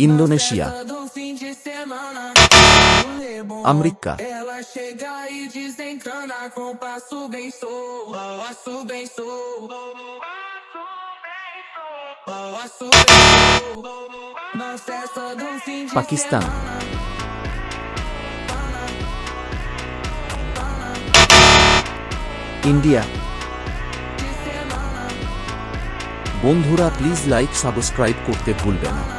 Indonesia, America, Pakistan, India. বন্ধুরা please like subscribe করতে ভুলবেন না।